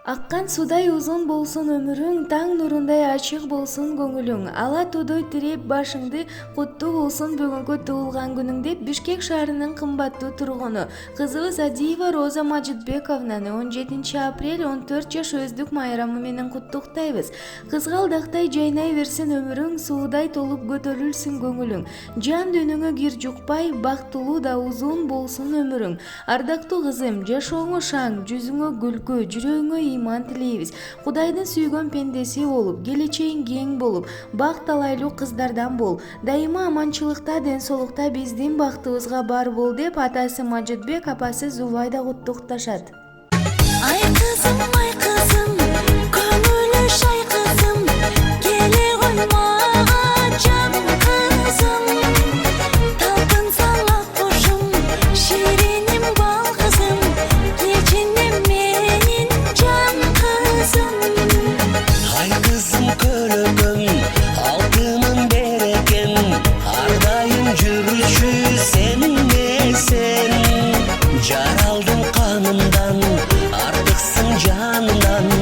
Аккан судай узун болсун өмүрүң, таң нурундай ачык болсун көңүлүң. Ала туудой тиреп башыңды, куттуу болсун бүгүнкү туулган күнүң деп Бишкек шаарынын кымбаттуу тургуну кызыбыз Адиева Роза Мажитбековнаны 17 апрель 14 жаш өздүк майрамы менен куттуктайбыз. Кызгалдактай жайнай берсин өмүрүң, суудай толуп көтөрүлсүн көңүлүң. Жан дүйнөңө кир жукпай, бактылуу да узун болсун өмүрүң. Ардактуу кызым, жашооңо шаң, жүзүңө күлкү, жүрөгүңө иман тилейбиз. Кудайдын сүйгөн пендеси болуп, келечегиң кең болуп, бак талайлуу кыздардан бол. Дайыма аманчылыкта, ден соолукта биздин бактыбызга бар бол деп атасы Мажитбек, апасы Зубайда куттукташат. Ай кызым, көңүлү шай кызым, келе койма жан кызым. Талпынса кошум, шириним бал кызым, кечине менин жан кызым. Ай кызым көлөгөң, алтыным берекен, ар дайым жүрүшү сен эсен. Жаралдым канымдан, артыксың жанымдан.